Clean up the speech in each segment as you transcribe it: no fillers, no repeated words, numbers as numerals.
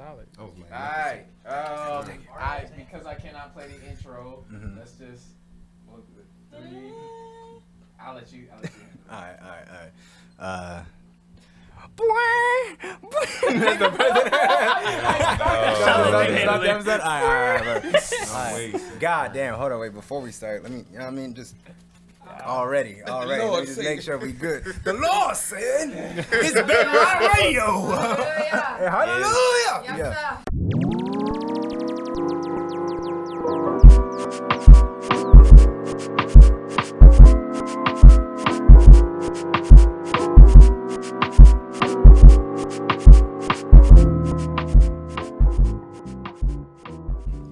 solid. That was Alright. Because I cannot play the intro, let's just look at 3. I'll let you. Alright. That's the president. Alright. God damn, hold on, wait, before we start, let me, you know what I mean, just already, let me just make sure we good. The Lord said, it's Bedrock Radio. Hallelujah. Yeah.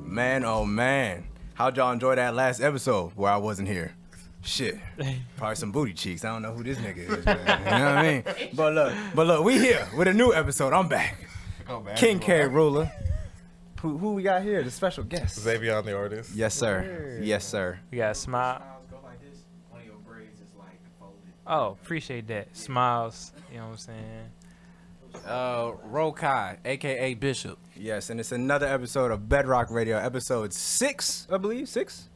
Man, oh man, how'd y'all enjoy that last episode where I wasn't here? Shit, probably some booty cheeks. I don't know who this nigga is, man. You know what I mean? But look, we here with a new episode. I'm back. King K. Ruler. Who we got here? The special guest. ZavionTheArtist. Yes, sir. Yes, sir. We got Smile. Go like this. One of your braids is like folded. Oh, appreciate that. Smiles. You know what I'm saying? Rokai, aka Bishop. Yes, and it's another episode of Bedrock Radio, episode 6, I believe. 6?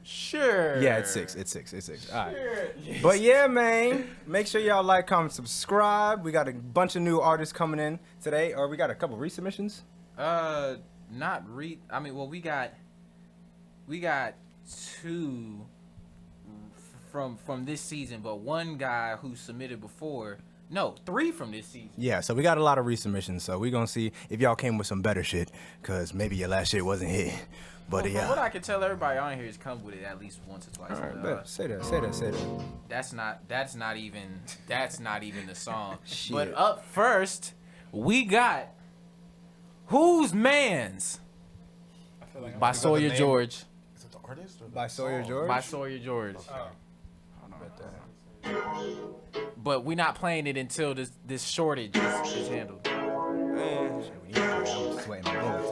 Sure. Yeah, it's 6. All right. Yes. But yeah, man, make sure y'all like, comment, subscribe. We got a bunch of new artists coming in today, or we got a couple resubmissions. I mean, well, we got 2 from this season, but one guy who submitted before. No, 3 from this season. Yeah, so we got a lot of resubmissions, so we gonna see if y'all came with some better shit, cause maybe your last shit wasn't hit. But well, what I can tell everybody on here is come with it at least once or twice. All right, say that. That's not even the song. Shit. But up first, we got Whose Man's by Sawyerjeorge. Is it the artist? Or By Sawyerjeorge? By Sawyerjeorge. Oh. But we're not playing it until this shortage is handled. I'm sweating my bullets.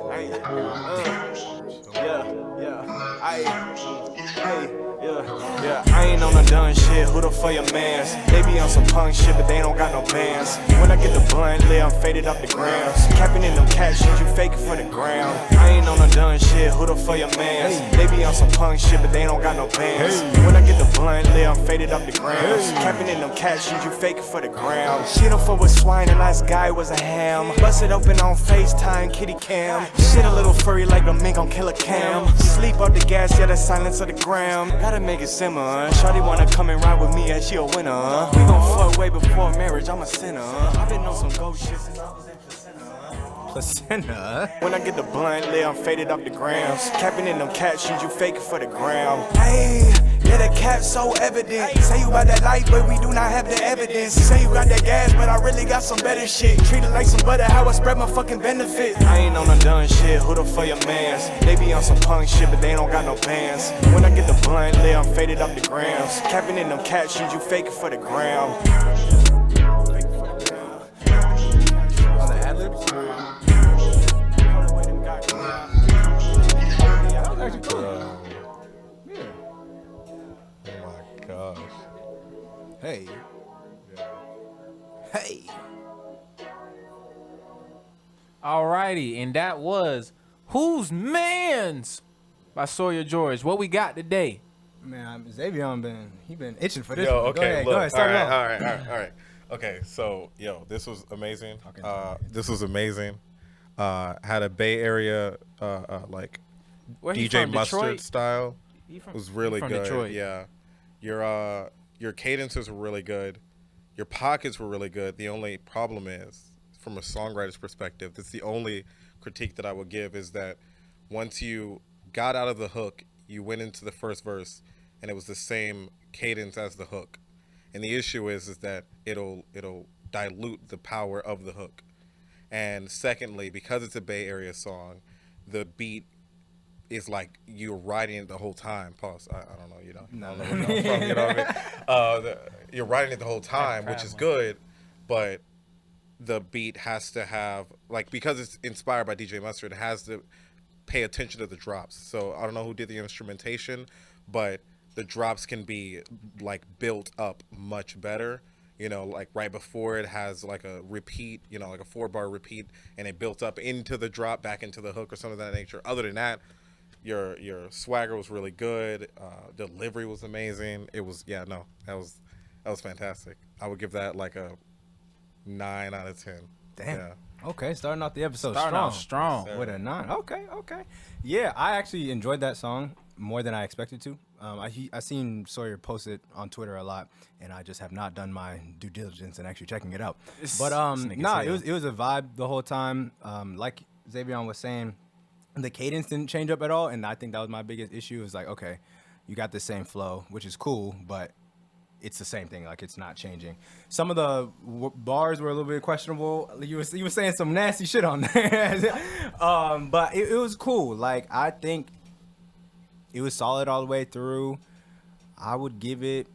I ain't on no done shit, who the fuck your mans? They be on some punk shit, but they don't got no bands. When I get the blunt lit, I'm faded up the grams. Capping in them captions, you faking for the ground. I ain't on no done shit, who the fuck your mans? They be on some punk shit, but they don't got no bands. When I get the blunt lit, I'm faded up the grams. Capping in them captions, you faking for the ground. She don't fuck with swine, the last guy was a ham. Bust it open on FaceTime, kitty cam. Shit a little furry like the mink on Killer Cam. Sleep up the gas, yeah, the silence of the gram. Gotta make it simmer. Shawty wanna come and ride with me as she a winner. We gon' fuck way before marriage, I'm a sinner. I've been on some ghost shit since I was in Placenta. When I get the blunt lit, I'm faded up the grams. Capping in them captions, you faking for the gram. Hey, yeah, the cap so evident. Say you about that life, but we do not have the evidence. Say you got that gas, but I really got some better shit. Treat it like some butter, how I spread my fucking benefit. I ain't on no done shit, who the fuck your mans? They be on some punk shit, but they don't got no bands. When I get the blunt lit, I'm faded up the grams. Capping in them captions, you faking for the gram. Oh my gosh. Hey. Alrighty, and that was Whose Man's by Sawyerjeorge. What we got today? Man, Zavion been itching for this. Yo, one. okay, Go ahead, start it off. all right. Okay, so this was amazing. Had a Bay Area like Where he DJ from, Mustard Detroit? style. He from- It was really from good. Detroit. Yeah, your cadences were really good. Your pockets were really good. The only problem is, from a songwriter's perspective, that's the only critique that I would give, is that once you got out of the hook, you went into the first verse, and it was the same cadence as the hook. And the issue is that it'll dilute the power of the hook. And secondly, because it's a Bay Area song, the beat is like you're riding it the whole time. Pause. I don't know. You know. I don't know where you're from, you know what I mean? You're riding it the whole time, which is good, but the beat has to have, like, because it's inspired by DJ Mustard, it has to pay attention to the drops. So I don't know who did the instrumentation, but the drops can be like built up much better. you know, like right before it has like a repeat, you know, like a 4-bar repeat, and it built up into the drop, back into the hook or something of that nature. Other than that, your swagger was really good. Delivery was amazing. It was, that was fantastic. I would give that like a 9 out of 10. Damn. Yeah. Okay, starting off the episode strong. With a 9. Okay. Yeah, I actually enjoyed that song more than I expected to. I seen Sawyer post it on Twitter a lot, and I just have not done my due diligence and actually checking it out. But it was a vibe the whole time. Like Zavion was saying, the cadence didn't change up at all, and I think that was my biggest issue. Is like, okay, you got the same flow, which is cool, but it's the same thing. Like, it's not changing. Some of the bars were a little bit questionable. You were saying some nasty shit on there, but it was cool. Like, I think it was solid all the way through. I give it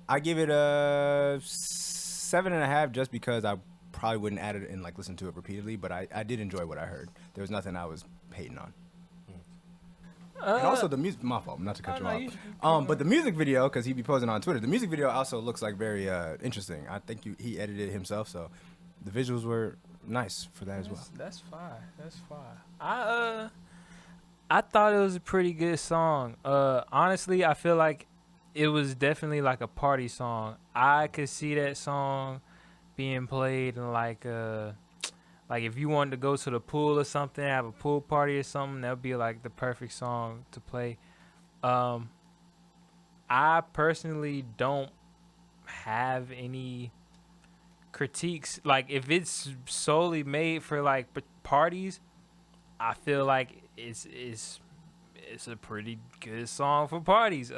a 7.5 just because I probably wouldn't add it and like listen to it repeatedly, but I did enjoy what I heard. There was nothing I was hating on. And also the music, my fault, not to cut you off. But the music video, because he be posting on Twitter, the music video also looks like very interesting. I think he edited it himself, so the visuals were nice for that as well. That's fine. I thought it was a pretty good song. Honestly, I feel like it was definitely like a party song. I could see that song being played in like if you wanted to go to the pool or something, have a pool party or something, that would be like the perfect song to play. I personally don't have any critiques. Like, if it's solely made for like parties, I feel like it's a pretty good song for parties.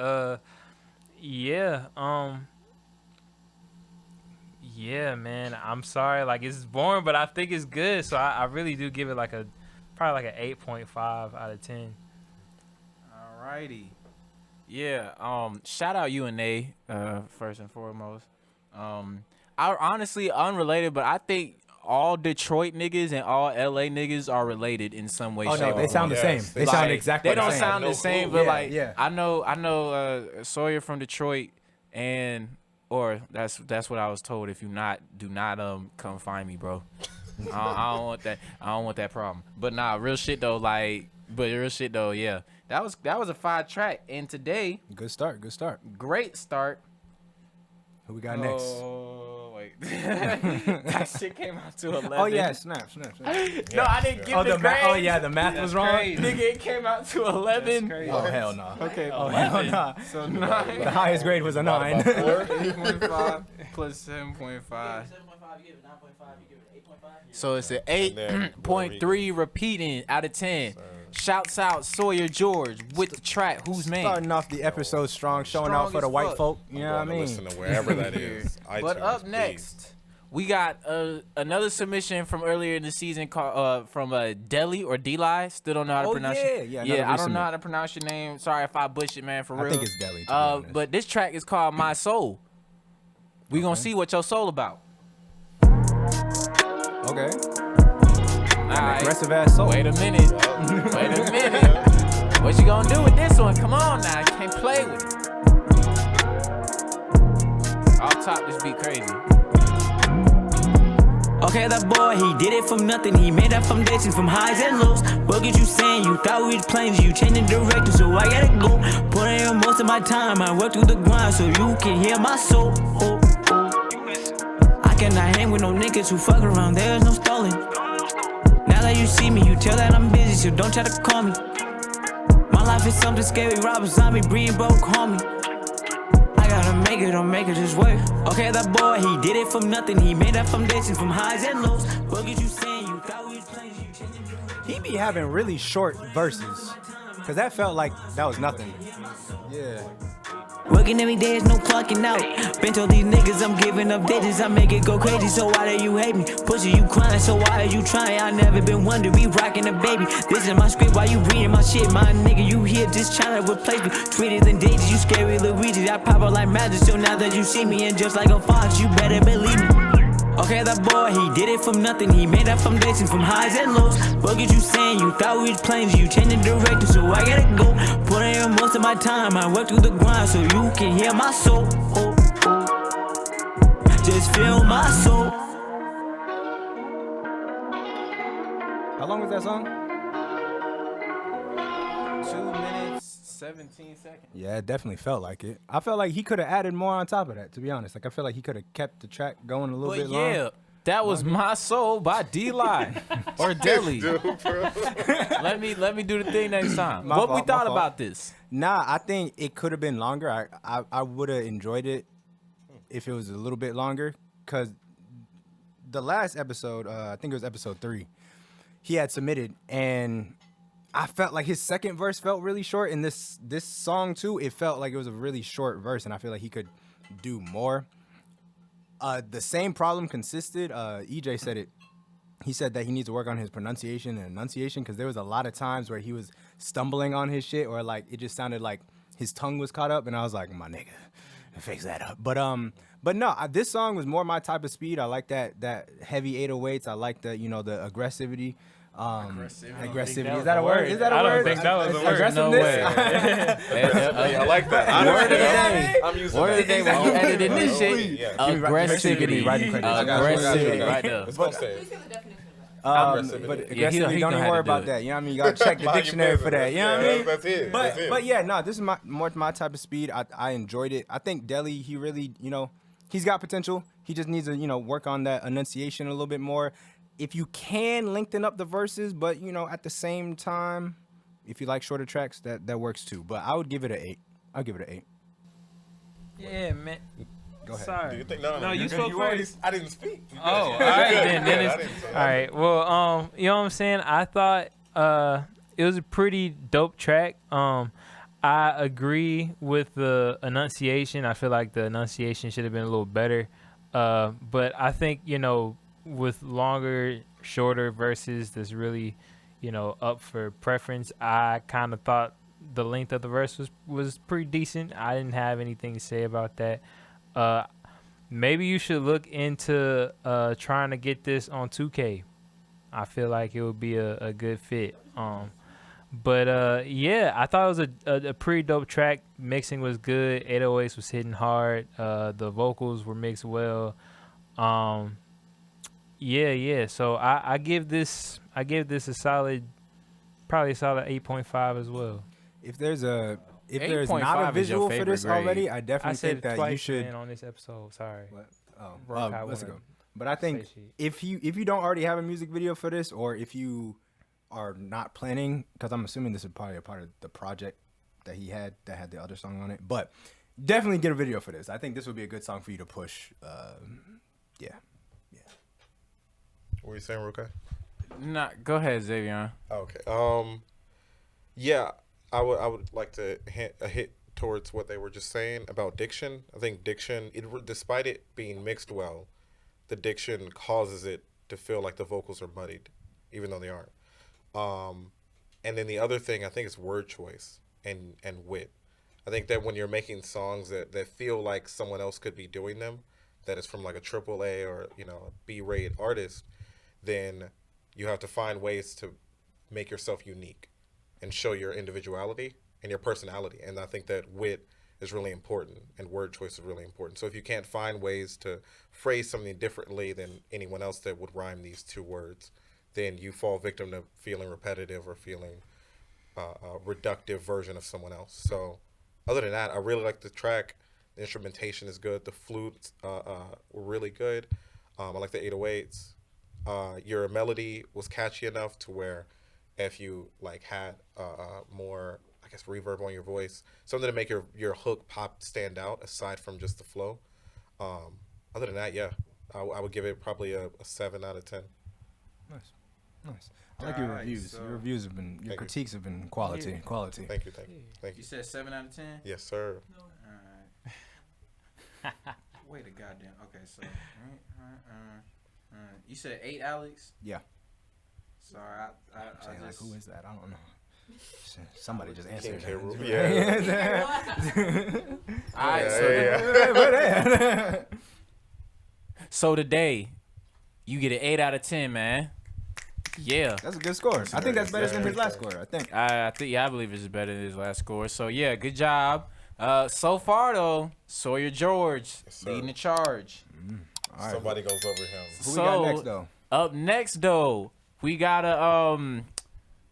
Yeah, man. I'm sorry. Like, it's boring, but I think it's good. So I really do give it like probably like an 8.5 out of 10. Alrighty. Yeah. Shout out UNA, first and foremost. I honestly, unrelated, but I think all Detroit niggas and all LA niggas are related in some way. Oh no, they sound the same. They sound exactly. They don't the same. sound the same, but I know Sawyer from Detroit, or that's what I was told. If do not come find me, bro. I don't want that. I don't want that problem. But nah, real shit though. Yeah. That was a 5 track, and today. Good start. Great start. Who we got next? Oh, wait. That shit came out to 11. Oh, yeah, snap. No, I didn't give the grade. Oh, yeah, the math was wrong. Nigga, it came out to 11. Oh, hell no. Okay, oh, hell no. So 9. The highest grade was a 9. 8.5 plus 7.5. 7.5, you give it 9.5, you give it 8.5. So it's an 8.3 repeating out of 10. Shouts out Sawyerjeorge with the track Who's Man. Starting off the episode strong, showing out for the white folk. You know what I mean? Listen to wherever that is. But up next, we got another submission from earlier in the season called from Dely or Dely. Still don't know how to pronounce it. Yeah, I don't know how to pronounce your name. Sorry if I butchered, man, for real. I think it's Dely. But this track is called My Soul. We gonna see what your soul about. Okay. Right. Aggressive ass soul. Wait a minute. What you gonna do with this one? Come on now, can't play with it. Off top, this beat crazy. Okay, that boy, he did it from nothing. He made that foundation from highs and lows. What get you saying? You thought we was playing, you changing direction, so I gotta go. Put in most of my time, I work through the grind, so you can hear my soul. I cannot hang with no niggas who fuck around, there's no stalling. Now that you see me, you tell that I'm busy, so don't try to call me. My life is something scary, rob a zombie, breed broke, homie. I gotta make it, don't make it just work. Okay, that boy, he did it from nothing. He made that foundation from highs and lows. What get you saying? You thought we was playing, you changing direction. He be having really short verses, cause that felt like that was nothing. Yeah. Working every day is no clocking out. Been told these niggas I'm giving up digits. I make it go crazy, so why do you hate me? Pussy, you crying, so why are you trying? I never been one to be rocking a baby. This is my script, why you reading my shit? My nigga, you here just trying to replace me. Treated than dangerous, you scary Luigi. I pop up like magic, so now that you see me, and just like a fox, you better believe me. Okay, that boy, he did it from nothing. He made that foundation from highs and lows. What get you saying? You thought we was playing, you changing direction, so I gotta go. Put in most of my time, I work through the grind, so you can hear my soul. just feel my soul. How long was that song? 2 minutes 17 seconds. Yeah, it definitely felt like it. I felt like he could have added more on top of that, to be honest. Like, I feel like he could have kept the track going a little But bit yeah, longer. that was My Soul by Dely or Dely. Let me do the thing next time. My What we fault, thought my fault. about this? Nah, I think it could have been longer. I would have enjoyed it if it was a little bit longer. Because the last episode, I think it was episode 3, he had submitted, and I felt like his second verse felt really short. And this song too, it felt like it was a really short verse, and I feel like he could do more. The same problem consisted. EJ said it. He said that he needs to work on his pronunciation and enunciation, because there was a lot of times where he was stumbling on his shit, or like it just sounded like his tongue was caught up, and I was like, my nigga, fix that up. But no, this song was more my type of speed. I like that heavy 808s. I like the the aggressivity. Aggressivity. Is that a word? Is that a I word? don't think that was a word. Aggressiveness? No way. I like that. Word of the day. I'm using Word of the day when you edited this shit. Yeah. Aggressivity. Writing credits. Aggressivity. Right there. Let's go say Please it. give the definition of that. But Yeah, he aggressivity, don't know even how worry to do about it. that. You know what I mean? You gotta check the Mind your dictionary for that. You know what I mean? That's it. That's it. But yeah, no, this is more my type of speed. I enjoyed it. I think Dely, he really, he's got potential. He just needs to, work on that enunciation a little bit more. If you can lengthen up the verses, but at the same time, if you like shorter tracks, that works too. But I would give it an 8. I'll give it an 8. Yeah, man. Go ahead. Sorry. Do you think no? No, you spoke first. I didn't speak. Oh, all right then. Yeah, Then I it's, didn't say all right. Well, you know what I'm saying? I thought it was a pretty dope track. I agree with the enunciation. I feel like the enunciation should have been a little better. But I think with longer, shorter verses, that's really up for preference. I kind of thought the length of the verse was pretty decent. I didn't have anything to say about that. Maybe you should look into trying to get this on 2K. I feel like it would be a good fit. But yeah, I thought it was a pretty dope track. Mixing was good. 808s was hitting hard. The vocals were mixed well. Yeah. So I give this a solid, probably a solid 8.5 as well. If there's not a 8.5 is your visual for favorite this grade. already, I I definitely said think it that twice, you should. man, on this episode. Sorry. What? Work out Let's one. go. But I think Say shit. if you don't already have a music video for this, or if you are not planning, because I'm assuming this is probably a part of the project that he had that had the other song on it, but definitely get a video for this. I think this would be a good song for you to push. Yeah. What were you saying, Ruka? Nah, go ahead, Zavion. Okay. Yeah, I would like to hit towards what they were just saying about diction. I think diction, despite it being mixed well, the diction causes it to feel like the vocals are muddied, even though they aren't. And then the other thing, I think, is word choice and wit. I think that when you're making songs that feel like someone else could be doing them, that is from like a AAA or a B-rate artist, then you have to find ways to make yourself unique and show your individuality and your personality. And I think that wit is really important and word choice is really important. So if you can't find ways to phrase something differently than anyone else that would rhyme these two words, then you fall victim to feeling repetitive or feeling a reductive version of someone else. So other than that, I really like the track. The instrumentation is good. The flutes were really good. I like the 808s. Your melody was catchy enough to where if you like had more, I guess, reverb on your voice, something to make your hook pop stand out aside from just the flow. Other than that, yeah, I would give it probably a 7 out of 10. Nice. I like your reviews. so- Your reviews have been, your critiques have been quality. Yeah. Quality. Thank you. You said 7 out of 10? Yes, sir. Alright. Wait a goddamn. Okay, so. You said 8, Alex? Yeah. Sorry, I Saying, like, just. who is that? I don't know. Somebody just answered. King K. Rool. Yeah. Alright, Yeah. so today, you get an 8 out of 10, man. Yeah. That's a good score. I think that's better than his last score. I think. I think, I believe it's better than his last score. So, yeah, good job. So far, though, Sawyerjeorge sir. leading the charge. right. Somebody goes over him. Who we got next though? Up next though, we got a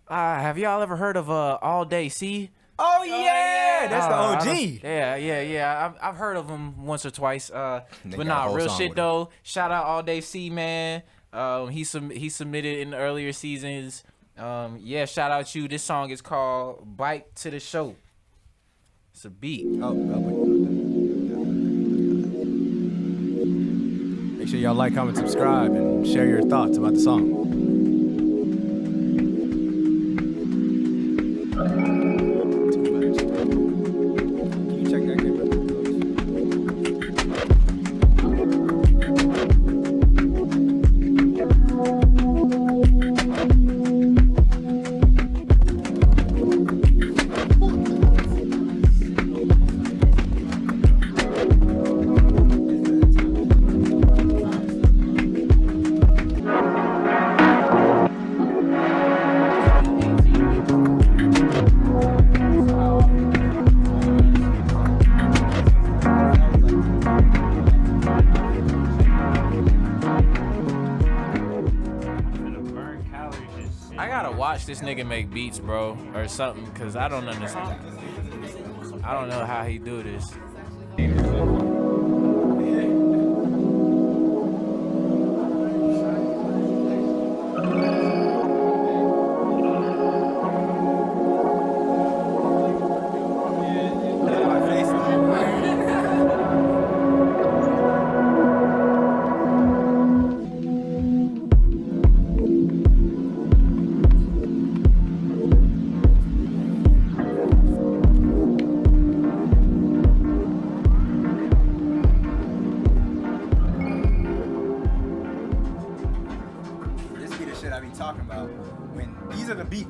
have y'all ever heard of All Day C? Oh yeah, that's the OG. Yeah. I've heard of him once or twice. But nah, real shit though. Shout out All Day C, man. He submitted in the earlier seasons. Yeah, shout out you. This song is called "Bite to the Show." It's a beat. Make sure y'all like, comment, subscribe, and share your thoughts about the song. Can you check that camera? This nigga make beats, bro, or something, cause I don't understand. I don't know how he do this.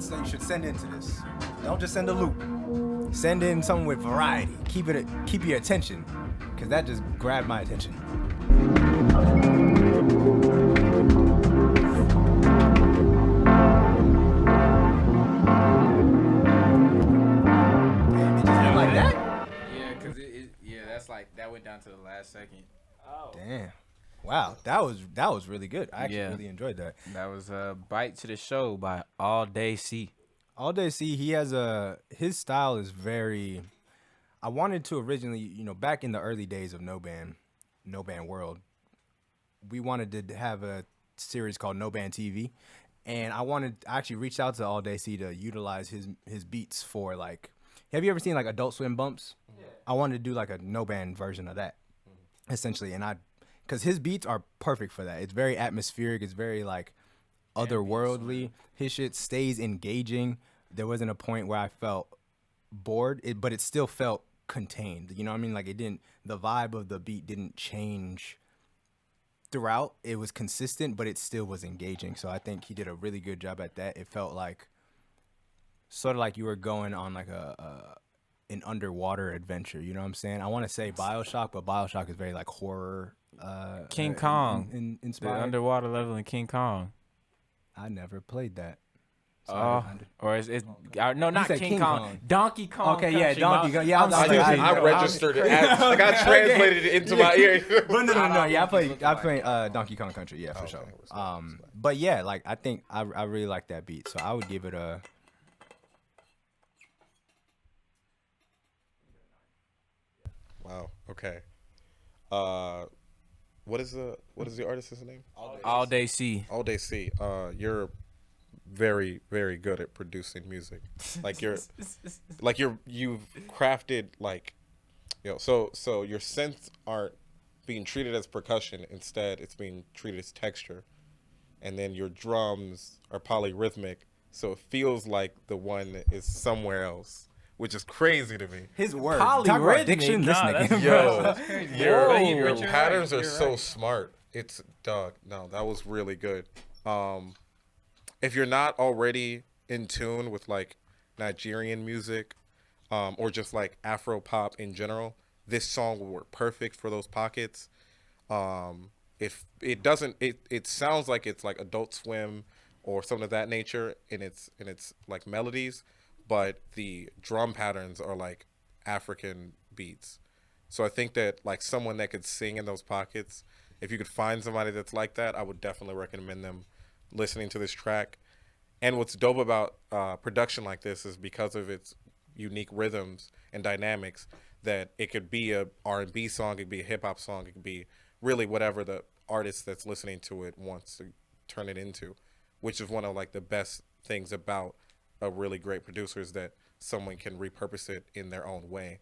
That you should send into this. Don't just send a loop. Send in something with variety. Keep your attention, because that just grabbed my attention. Damn, it just went like that? Yeah, cause that's like that went down to the last second. Oh. Damn. Wow, that was really good. I actually really enjoyed that. That was "Bite to the Show" by All Day C. All Day C, he has his style is very. I wanted to originally, back in the early days of NOBAN World, we wanted to have a series called NOBAN TV, and I actually reached out to All Day C to utilize his beats for like. Have you ever seen like Adult Swim bumps? Yeah. I wanted to do like a NOBAN version of that, essentially, and because his beats are perfect for that. It's very atmospheric. It's very like otherworldly. His shit stays engaging. There wasn't a point where I felt bored, but it still felt contained. You know what I mean? Like the vibe of the beat didn't change throughout. It was consistent, but it still was engaging. So I think he did a really good job at that. It felt like sort of like you were going on like an underwater adventure. You know what I'm saying? I want to say BioShock, but BioShock is very like horror. King Kong, the underwater level in King Kong. I never played that. Or it's no, not King Kong. Donkey Kong. Okay, Country. yeah, Donkey Kong. Yeah, I registered it. I got translated it into my ear. But no. Yeah, I played Donkey Kong Country. Yeah, for sure. But yeah, like I think I really like that beat, so I would give it a. Wow. Okay. What is the artist's name? All Day C. All Day C. You're very, very good at producing music. Like you've crafted like, so your synths aren't being treated as percussion. Instead, it's being treated as texture, and then your drums are polyrhythmic, so it feels like the one is somewhere else. Which is crazy to me. His word. Polyrhythmic. This nigga. Yo, your patterns are so smart. It's dog. No, that was really good. If you're not already in tune with like Nigerian music, or just like Afro pop in general, this song will work perfect for those pockets. If it doesn't, it sounds like it's like Adult Swim or something of that nature in its like melodies. But the drum patterns are like African beats. So I think that like someone that could sing in those pockets if you could find somebody that's like that, I would definitely recommend them listening to this track. And what's dope about production like this is because of its unique rhythms and dynamics, that it could be a R&B song, it could be a hip hop song, it could be really whatever the artist that's listening to it wants to turn it into, which is one of like the best things about a really great producer, is that someone can repurpose it in their own way.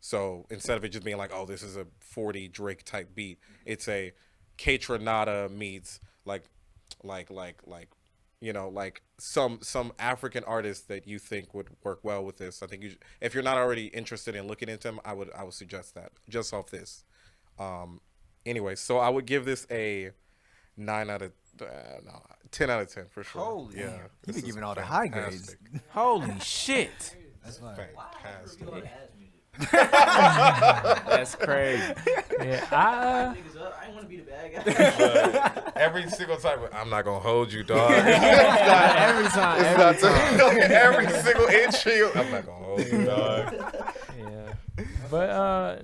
So instead of it just being like, oh, this is a 40 Drake type beat, it's a K-Tronada meets like you know, like some African artist that you think would work well with this. I think if you're not already interested in looking into them, I would suggest that just off this. Anyway, so I would give this a 10 out of 10 for sure. Holy, yeah, you be giving all the high grades. Holy shit. That's fantastic. That's crazy. Yeah, I ain't want to be the bad guy. Every single time, I'm not gonna hold you, dog. Every time. Every single entry, I'm not gonna hold you, dog. yeah. But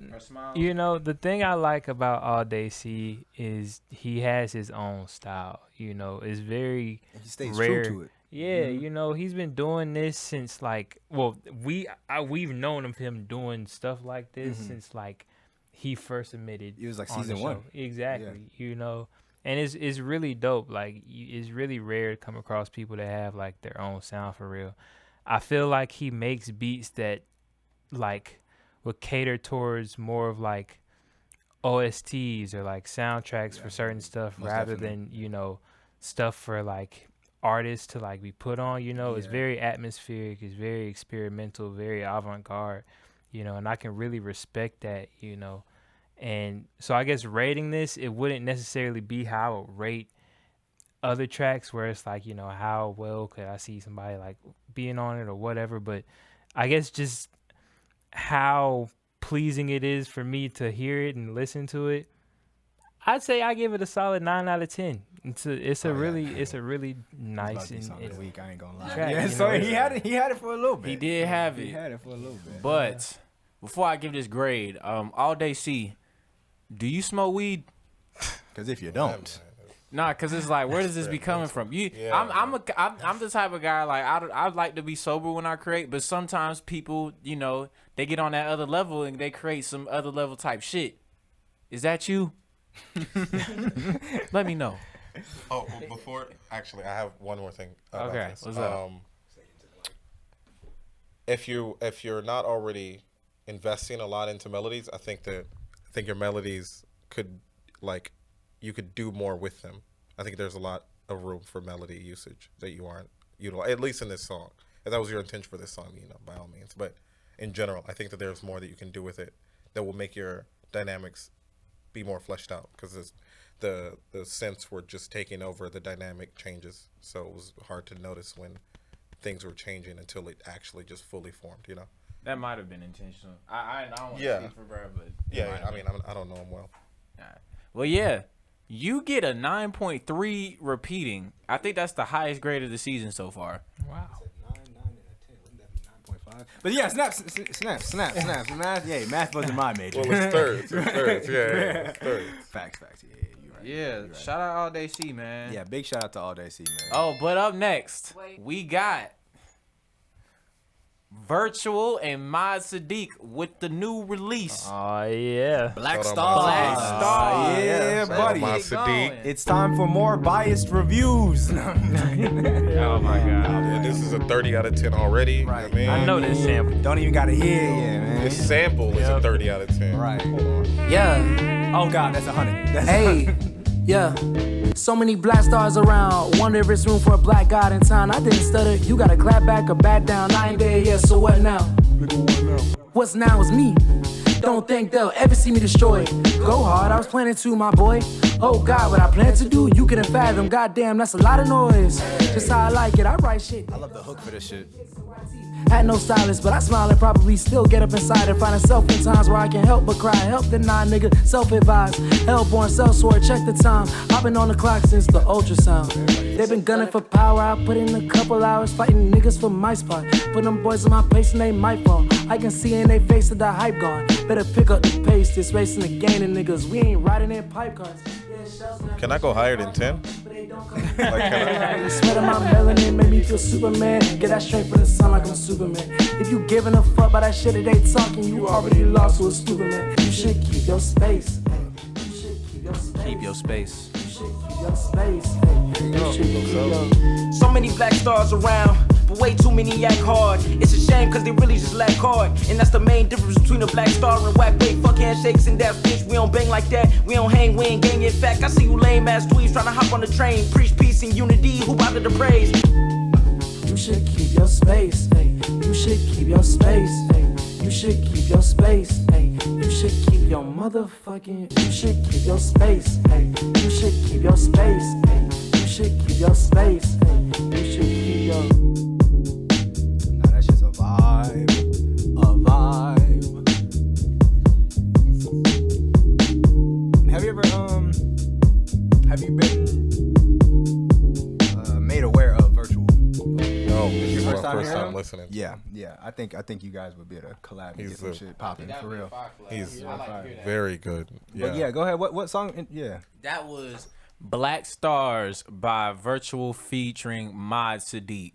you know, the thing I like about All Day C is he has his own style. You know, it's very He stays rare. true to it. Yeah, you know, he's been doing this since like, well, we've known of him doing stuff like this since like he first admitted. It was like on the season one. show. Exactly. Yeah. You know, and it's really dope. Like it's really rare to come across people that have like their own sound for real. I feel like he makes beats that like would cater towards more of like OSTs or like soundtracks for certain stuff rather definitely. than, you know, stuff for like artists to like be put on, you know. It's very atmospheric, it's very experimental, very avant-garde, you know, and I can really respect that, you know. And so I guess rating this, it wouldn't necessarily be how I would rate other tracks where it's like, you know, how well could I see somebody like being on it or whatever, but I guess just how pleasing it is for me to hear it and listen to it. I'd say I give it a solid 9 out of 10. It's a really nice and and week. I ain't gonna lie. track, Yeah, you so know? he had it for a little bit. He did have it. He had it for a little bit. But before I give this grade, All Day C, do you smoke weed? Because if you don't, Nah, cause it's like, where does this be coming from? I'm the type of guy like I like to be sober when I create, but sometimes people, you know, they get on that other level and they create some other level type shit. Is that you? Let me know. Oh, before actually, I have one more thing. About Okay, this. what's up? If you're not already investing a lot into melodies, I think your melodies could you could do more with them. I think there's a lot of room for melody usage that you aren't utilizing, at least in this song. If that was your intention for this song, you know, by all means. But in general, I think that there's more that you can do with it that will make your dynamics be more fleshed out, because the synths were just taking over the dynamic changes, so it was hard to notice when things were changing until it actually just fully formed, you know. That might have been intentional. I don't want to Yeah. speak for Brad, but I mean, I don't know him well. Alright. Well, yeah, you get a 9.3 repeating. I think that's the highest grade of the season so far. wow. 9.5. But yeah, snap. Math wasn't my major. Well, it's thirds. Yeah, it's thirds. Facts. Yeah, you're right. Yeah, You're right. shout out All Day C, man. Yeah, big shout out to All Day C, man. Oh, but up next, we got Virtual and Mod Sadiq with the new release. Oh yeah. Black Shout out Star. Black Star. Yeah, buddy. Mod Keep Sadiq. going. It's time for more biased reviews. Oh my God. Yeah, this is a 30 out of 10 already. You know what I mean? I know this sample. Don't even gotta hear it yet, man. This sample is a 30 out of 10. Right. Hold on. Yeah, Oh God, that's 100. That's hey, yeah. So many black stars around. Wonder if it's room for a black god in town. I didn't stutter. You gotta clap back or back down. I ain't there yet, so what now? What's now is me. Don't think they'll ever see me destroyed. Go hard, I was planning to, my boy. Oh God, what I plan to do, you couldn't fathom. Goddamn, that's a lot of noise. Just how I like it, I write shit. I love the hook for this shit. Had no stylist, but I smile and probably still get up inside and find myself in times where I can help but cry. Help deny, nigga, self-advised. Hellborn, self-sword, check the time. I've been on the clock since the ultrasound. They been gunning for power, I put in a couple hours fighting niggas for my spot. Put them boys in my place and they might fall. I can see in they face that the hype gone. Better pick up the pace, this racing the gaining niggas. We ain't riding in pipe cars. Can I go higher than 10? Like, the sweat of my melanin made me feel Superman. Get that straight from the sun like I'm Superman. If you giving a fuck by that shit that they talking, you already lost to a stupid man. You should keep your space. You should keep your space. Keep your space. You should keep your space. You should keep your... So many black stars around, but way too many act hard. It's a shame cause they really just lack hard. And that's the main difference between a black star and whack wait. Fuck handshakes and that bitch, we don't bang like that. We don't hang, we ain't gang. In fact, I see you lame ass dweebs trying to hop on the train. Preach peace and unity, who out of the praise? You should keep your space, hey. You should keep your space, hey. You should keep your space, hey. You should keep your motherfucking. You should keep your space, hey. You should keep your space, hey. You should keep your space, hey. You should keep your. Nah, that shit's a vibe. A vibe. Have you been made aware of virtual? No, this is my first time listening. Yeah. I think you guys would be able to collab and get some shit popping for real. He's very good. Yeah. But yeah, go ahead. What song? Yeah. That was Black Stars by Virtual featuring Mod Sadiq.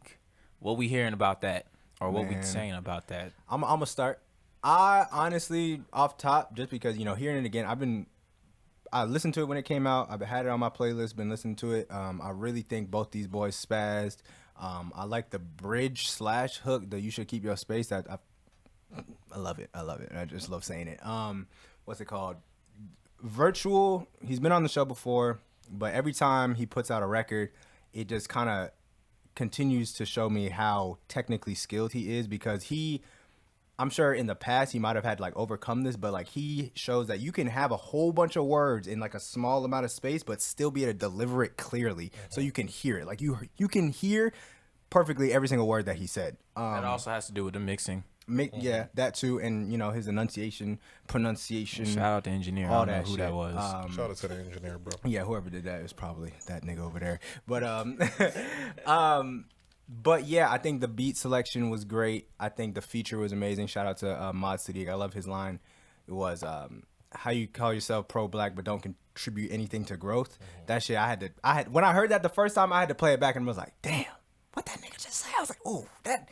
What we hearing about that? Or what we saying about that? I'm gonna start. I honestly, off top, just because, hearing it again, I listened to it when it came out. I've had it on my playlist, been listening to it. I really think both these boys spazzed. I like the bridge / hook, the "You Should Keep Your Space." I love it. I just love saying it. What's it called? Virtual. He's been on the show before, but every time he puts out a record, it just kind of continues to show me how technically skilled he is, because I'm sure in the past he might have had overcome this, but he shows that you can have a whole bunch of words in a small amount of space, but still be able to deliver it clearly, so you can hear it. You can hear perfectly every single word that he said. That also has to do with the mixing. Yeah, that too, and his pronunciation. Shout out to engineer. All I don't know that who shit. that was. Shout out to the engineer, bro. Yeah, whoever did that is probably that nigga over there. But but yeah, I think the beat selection was great. I think the feature was amazing. Shout out to Mod Sadiq. I love his line. It was how you call yourself pro-black but don't contribute anything to growth. That shit, I had when I heard that the first time, I had to play it back and was like, damn, what that nigga just say? I was like, oh, that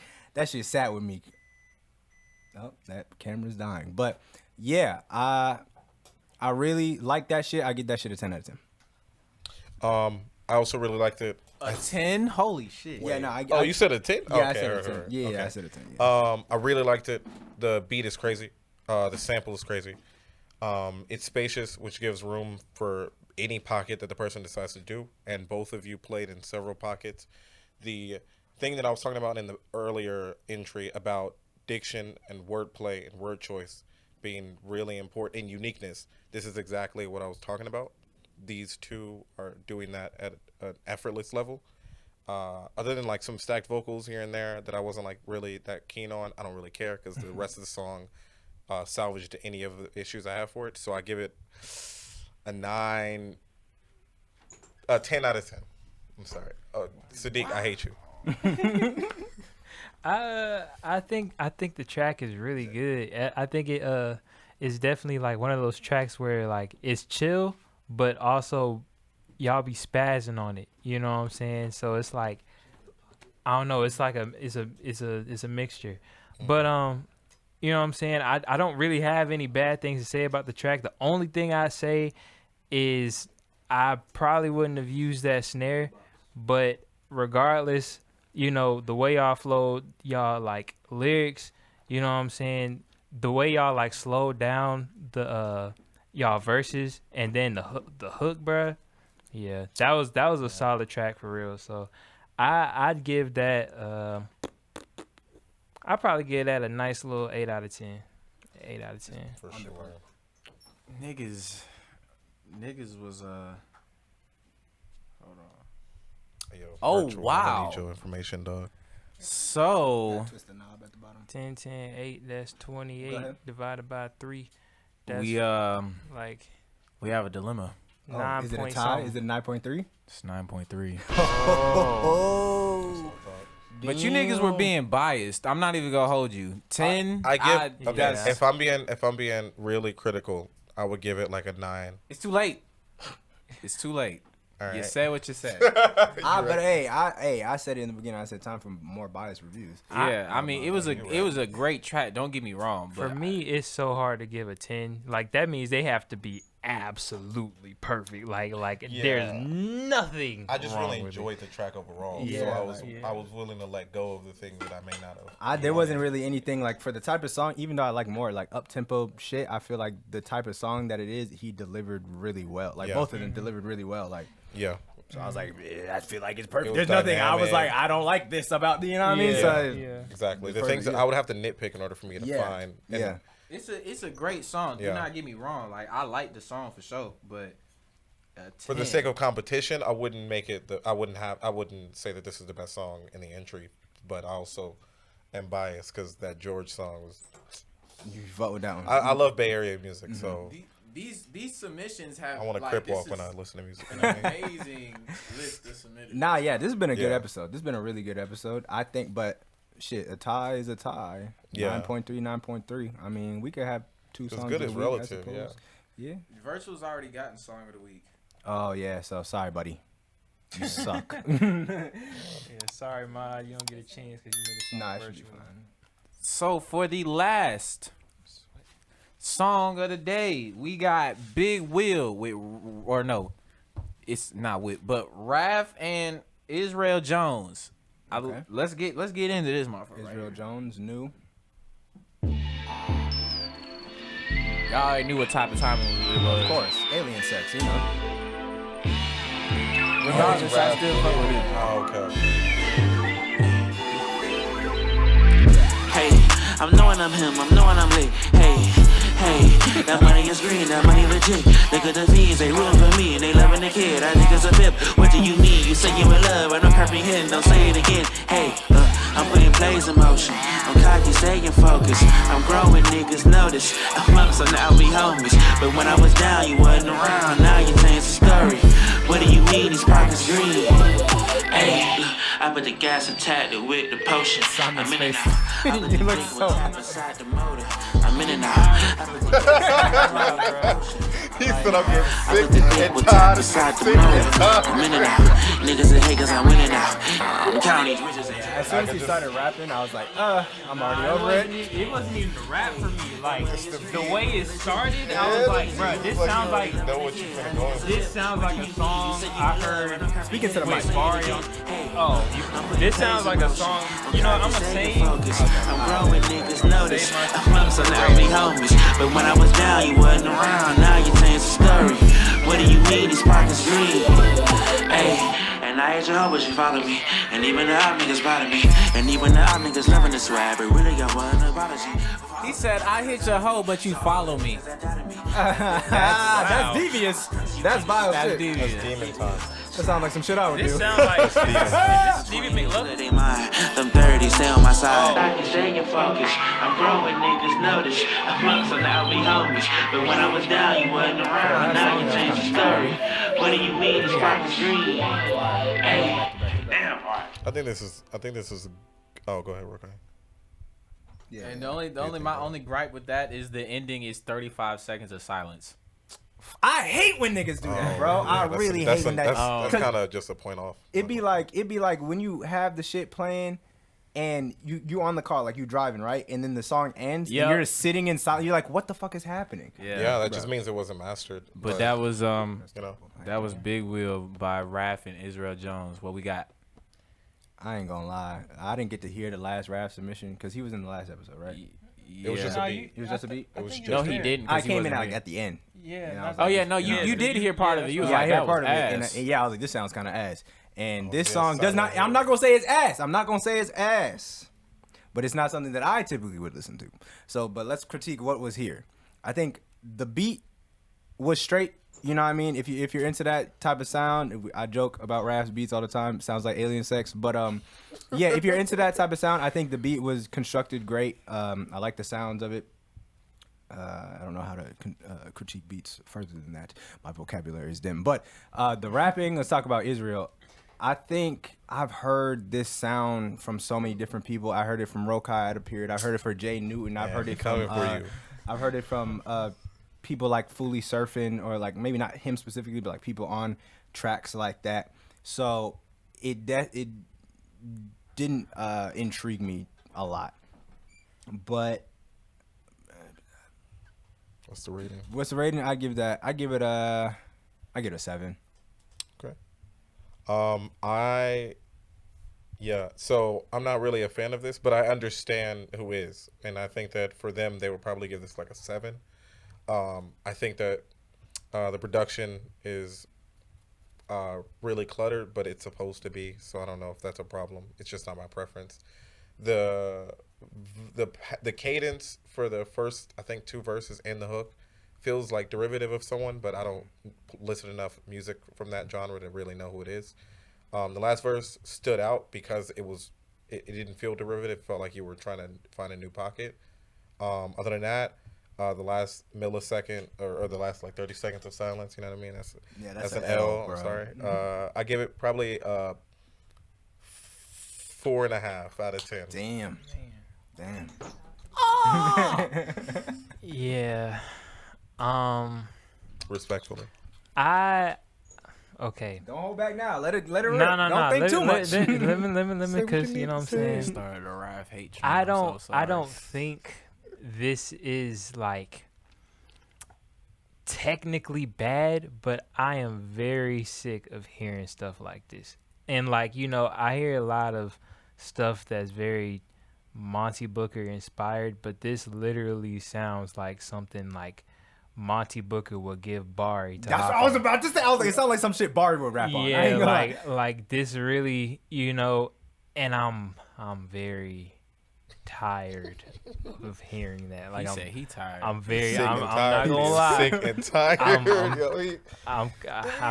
shit sat with me. Oh, that camera's dying. But yeah, I really like that shit. I get that shit a 10 out of 10. I also really liked it. A 10? Holy shit. Yeah, no. Oh, you said a 10? Yeah, okay, I said a 10. right. Yeah, okay. I said a 10. Yeah. I really liked it. The beat is crazy. The sample is crazy. It's spacious, which gives room for any pocket that the person decides to do. And both of you played in several pockets. The thing that I was talking about in the earlier entry about diction and wordplay and word choice being really important, and uniqueness, this is exactly what I was talking about. These two are doing that at an effortless level. Other than some stacked vocals here and there that I wasn't really that keen on, I don't really care, because the rest of the song salvaged any of the issues I have for it. So I give it a 10 out of 10. I'm sorry. Sadiq, I hate you. I think the track is really good. I think it is definitely one of those tracks where it's chill, but also y'all be spazzing on it. You know what I'm saying? So it's I don't know. It's it's a mixture. But you know what I'm saying? I don't really have any bad things to say about the track. The only thing I say is I probably wouldn't have used that snare, but regardless, the way y'all flowed, y'all lyrics, you know what I'm saying? The way y'all slowed down the y'all verses and then the hook, bruh. Yeah, that was a solid track for real. So I'd give that I'd probably give that a nice little 8 out of 10. 8 out of 10. For sure. Niggas was hold on. Hey, yo, Oh, Virtual, wow. I need your information, dog. So Twist the knob at the bottom. 10, 10, 8. That's Go 28 ahead. divided by 3. That's we like we have a dilemma. 9 Is it a point tie? something. Is it a 9.3? It's 9.3. Oh. But you niggas were being biased. I'm not even gonna hold you. 10. I give. Okay, that's- if I'm being really critical, I would give it like a 9. It's too late. It's too late. All You right. said what you said. But I said it in the beginning. I said time for more biased reviews. Yeah, I mean, it was a great track. Don't get me wrong, but For me, it's so hard to give a 10. Like that means they have to be absolutely perfect. Like there's nothing. I just wrong really with it. enjoyed the track overall. Yeah, So like- I was willing to let go of the things that I may not have. There wasn't really anything like for the type of song. Even though I like more like up tempo shit, I feel like the type of song that it is, he delivered really well. Like Yeah. both of them delivered really well. Like Yeah. so, I was like, I feel like it's perfect. It There's was nothing. I was dynamic. like, I don't like this about the. You know what I mean? Yeah. So Yeah. Exactly. The Perfect, things that yeah. I would have to nitpick in order for me to Yeah. find. And Yeah. it's a great song. Do Yeah. not get me wrong. Like I like the song for sure, but For the sake of competition, I wouldn't make it. I wouldn't say that this is the best song in the entry. But I also am biased because that George song was. you vote with that one. I love Bay Area music, so these submissions have. I want to like, crip this walk when is I listen to music. An amazing list of submissions. Nah, yeah, this has been a good Yeah. episode. This has been a really good episode. I think, but shit, a tie is a tie. Yeah. 9.3, 9.3. I mean, we could have two It's songs good of as the week, I relative, suppose. Yeah. Virtual's already gotten song of the week. Oh yeah. So sorry, buddy. You suck. Yeah, sorry, Ma, you don't get a chance because you made a song Nah, it should be virtual. fine. So for the last song of the day, we got Big Will with, or no, it's not with, but Raph and Isreal Jones. Okay. Let's get into this, motherfucker. Right Isreal here. Jones, new. Y'all already knew what type of time it was. Of course, alien sex. You know. Regardless, I still fuck with it. Oh, okay. Hey, I'm knowing I'm him, I'm knowing I'm lit. Hey, that money is green, that money legit. Look at the fiends, they rooting for me and they loving the kid. I think it's a pip. What do you need? You say you in love, I don't comprehend, don't say it again. Hey, I'm putting plays in motion. I'm cocky, staying focused. I'm growing, niggas notice. I'm up, so now we homies. But when I was down, you wasn't around. Now you change the story. What do you mean? These pockets green. Hey, look, I put the gas and tagged it with the potion. I'm in it now. I put the You look drink so with tap inside the motor. I'm in it now. I put the He said I'm getting I sick put the dick and with tired tap of inside the sick and motor. tired. I'm in it now. Niggas and haters, I'm winning now. I'm counting these riches. As soon as he started rapping, I was like, I'm already over it. It wasn't even the rap for me. Like the way it started, I was like, bro, this sounds like know what you're finna go into. this sounds like a song I heard. Speaking to the mic. With Mario. This sounds like a song. You know, I'm gonna sing. I'm growing, niggas notice. I'm up, so now we homies. But when I was down, you wasn't around. Now you change the story. What do you mean? These pockets green. Hey. And I hate Jehovah's, you follow me. And even the op niggas bother me. And even the op niggas loving the swag. But really, I want an apology. He said, "I hit your hoe, but you follow me." That's devious. That's vile That's shit. devious. Demon time. That sounds like some shit I would This do. sounds like Stevie Look McLovin. at they mind. Them 30 stay on my side. I can stay in focus. I'm growing, niggas notice. I'm up, so now we homies. But when I was down, you wasn't around. Now you changed the story. What do you mean? These pockets green. Hey, damn. I think this is. Oh, go ahead, Rokai. Yeah. And my only gripe with that is the ending is 35 seconds of silence. I hate when niggas do that, bro. I really hate when that. That's kind of just a point off. It'd be like when you have the shit playing and you on the car, like you driving, right? And then the song ends Yep. and you're just sitting in silence. You're like, what the fuck is happening? Yeah, that just means it wasn't mastered. But that was you know. that was Big Wheel by Raph and Isreal Jones. What we got? I ain't gonna lie. I didn't get to hear the last rap submission because he was in the last episode, right? It was just a beat. He was just a beat. It was just No, he didn't. 'cause I he came in wasn't like here. at the end. Yeah. And I was Oh like, yeah, no, you did hear part of it. You was Yeah, I like, heard that part was of it, ass. and I was like, this sounds kind of ass. And this yes, song does I not. know. I'm not gonna say it's ass. I'm not gonna say it's ass, but it's not something that I typically would listen to. So, but let's critique what was here. I think the beat was straight. you know what I mean? If you're into that type of sound, I joke about Raph's beats all the time. Sounds like alien sex, but yeah, if you're into that type of sound, I think the beat was constructed great. I like the sounds of it. I don't know how to critique beats further than that. My vocabulary is dim. But the rapping, let's talk about Isreal. I think I've heard this sound from so many different people. I heard it from Rokai at a period. I heard it from Jay Newton. I've heard it from I've heard it from people like Fully Surfing, or like maybe not him specifically, but like people on tracks like that. So it didn't intrigue me a lot. But what's the rating? What's the rating? I give it a 7. Okay. So I'm not really a fan of this, but I understand who is, and I think that for them, they would probably give this like a 7. I think that the production is really cluttered, but it's supposed to be, so I don't know if that's a problem. It's just not my preference. The cadence for the first, I think, 2 verses and the hook feels like derivative of someone, but I don't listen enough music from that genre to really know who it is. The last verse stood out because it didn't feel derivative. It felt like you were trying to find a new pocket. Other than that, the last millisecond or the last like 30 seconds of silence, you know what I mean? That's an L. I'm sorry. I give it probably 4.5 out of 10. Damn. Oh! Yeah. Respectfully. Okay. Don't hold back now. Let it rip. No. Don't think too much. Let me, because you know what I'm saying. Started a Raph hate train. I don't think this is like technically bad, but I am very sick of hearing stuff like this. And like, you know, I hear a lot of stuff that's very Monty Booker inspired, but this literally sounds like something like Monty Booker would give Barry to. That's what I was about to say. I was like, it sounds like some shit Barry would rap on. Yeah, like this really, you know, and I'm very tired of hearing that. Like, he tired. I'm not gonna lie. Sick and tired. I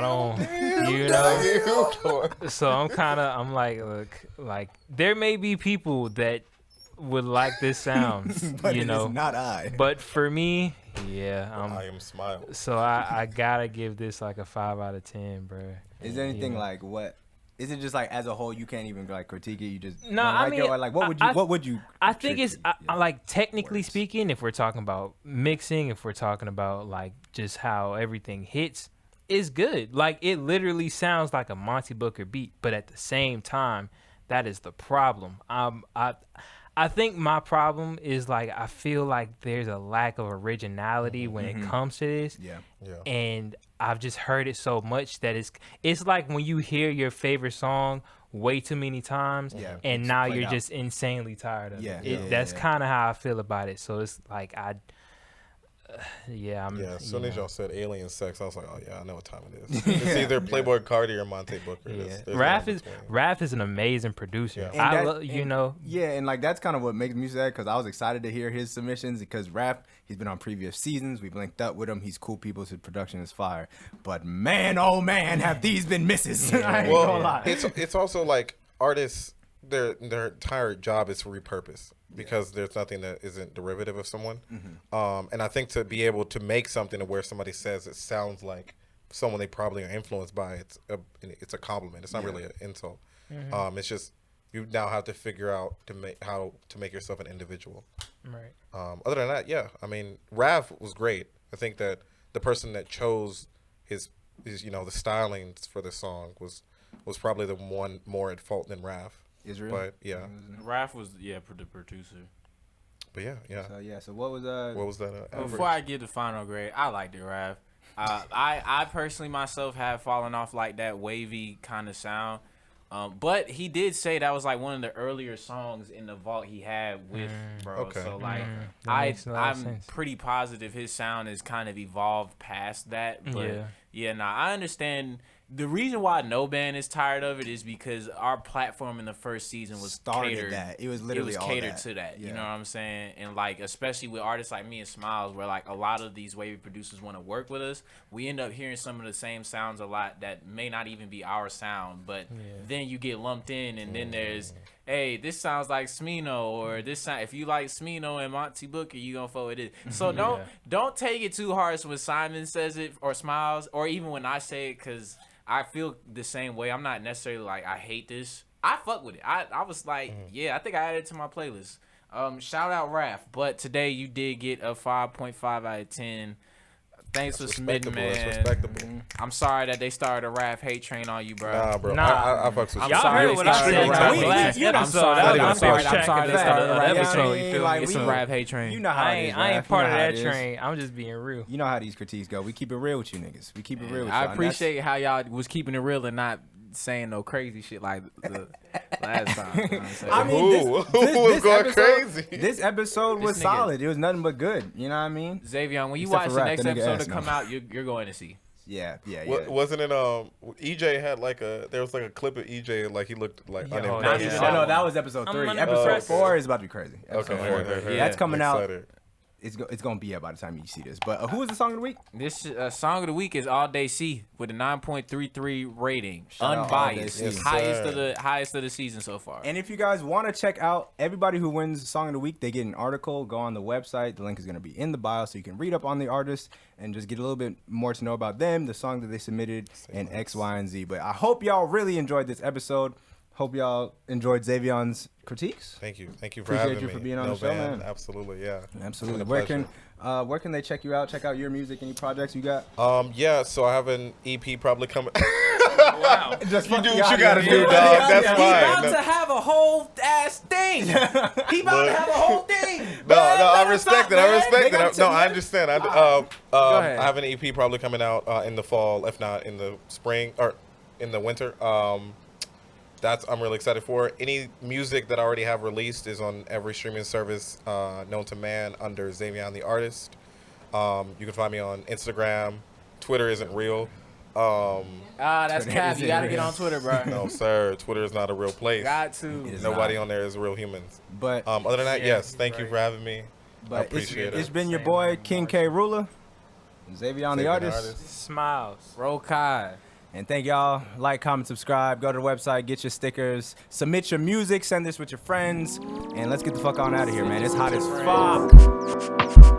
don't, you know. So I'm like, look, like there may be people that would like this sound, but you know, it is not I. But for me, yeah, I am smiling. So I gotta give this like a 5 out of 10, bro. Is there anything like what? Is it just like as a whole you can't even like critique it? You just no. I mean, like what would you? I think it's I like technically speaking, if we're talking about mixing, if we're talking about like just how everything hits, is good. Like it literally sounds like a Monty Booker beat, but at the same time, that is the problem. I think my problem is like I feel like there's a lack of originality when it comes to this. Yeah. And I've just heard it so much that it's like when you hear your favorite song way too many times, and now you're just insanely tired of it. That's kind of how I feel about it. So it's like as soon as y'all said alien sex, I was like, oh yeah, I know what time it is. It's either Playboy Cardi or Monte Booker. Raph is an amazing producer. And like that's kind of what makes me sad, because I was excited to hear his submissions, because Raph, he's been on previous seasons, we've linked up with him, he's cool people, his production is fire, but man, oh man, have these been misses. I ain't gonna lie. It's also like artists, their entire job is to repurpose, because there's nothing that isn't derivative of someone. And I think to be able to make something to where somebody says it sounds like someone they probably are influenced by, it's a compliment. It's not really an insult. It's just you now have to figure out how to make yourself an individual. Right. Other than that, yeah, I mean, Rav was great. I think that the person that chose his the stylings for the song was probably the one more at fault than Rav. Isreal? But yeah, Raph was the producer. But yeah. So what was that? Before I get the final grade, I liked it, Raph. I personally myself have fallen off like that wavy kind of sound. But he did say that was like one of the earlier songs in the vault he had with bro. Okay. So like I'm pretty positive his sound has kind of evolved past that. But I understand the reason why NOBAN is tired of it is because our platform in the first season was catered. That. It was literally all catered that. to that. Yeah. You know what I'm saying? And like, especially with artists like me and Smiles, where like a lot of these wavy producers want to work with us, we end up hearing some of the same sounds a lot that may not even be our sound, but then you get lumped in, and then there's, hey, this sounds like Smino, or this sound. If you like Smino and Monty Booker, you gonna fuck with it. So don't take it too hard when Simon says it or Smiles, or even when I say it, because I feel the same way. I'm not necessarily like, I hate this. I fuck with it. I was like, I think I added it to my playlist. Shout out Raph. But today you did get a 5.5 out of 10. Thanks for submitting, man. That's respectable. I'm sorry that they started a Raph hate train on you, bro. Nah, bro. Nah. I fucks with you. Y'all heard what I said I'm sorry. I'm sorry they started a episode. You feel me? It's a Raph hate train. You know how I it is, ain't Raph. part You of know how that it is. train. I'm just being real. You know how these critiques go. We keep it real with you niggas. We keep it real with y'all. I appreciate how y'all was keeping it real and not saying no crazy shit like the last time. You know what I'm saying? I mean, Who was going episode, crazy? This episode was This nigga- solid. It was nothing but good. You know what I mean? Zavion, when you Except watch for the Raph, next that nigga episode ass to come now. out, you're going to see. Yeah. Wasn't it EJ had like there was like a clip of EJ like he looked like Yo, unimpressed. yeah. Oh no, that was episode 3. I'm Episode unimpressed. 4 is about to be crazy. Episode Okay, 4. okay. That's coming out. Excited. It's gonna be out by the time you see this. But who is the song of the week? This song of the week is All Day C with a 9.33 rating, Shout out All Day unbiased, C. Yes, highest of the season so far. And if you guys want to check out everybody who wins Song of the Week, they get an article. Go on the website. The link is going to be in the bio, so you can read up on the artist and just get a little bit more to know about them, the song that they submitted, and X, Y, and Z. But I hope y'all really enjoyed this episode. Hope y'all enjoyed Zavion's critiques. Thank you for Appreciate having you me. for being on No the show, ban. man. Absolutely, yeah. Absolutely. It's been a Where can they check you out? Check out your music, any projects you got? Yeah, so I have an EP probably coming. Wow. Just You do what you gotta do, dog. That's He fine. about to have a whole ass thing. He about to have a whole thing. No, I respect it. I respect They got it. No, I to- understand. I ahead. have an EP probably coming out in the fall, if not in the spring or in the winter. I'm really excited for. Any music that I already have released is on every streaming service known to man under ZavionTheArtist. You can find me on Instagram. Twitter isn't real. That's Twitter cap. is You gotta it, get man. on Twitter, bro. No, sir. Twitter is not a real place. Got to. It is Nobody not. on there is real humans. But Other than that, Yeah, yes. Thank you right. for having me. I but appreciate it's it. been your boy King K Ruler, Zavion the artist. Smiles. Roll Kai. And thank y'all. Like, comment, subscribe. Go to the website, get your stickers, submit your music, send this with your friends, and let's get the fuck on out of here, man. It's hot as fuck.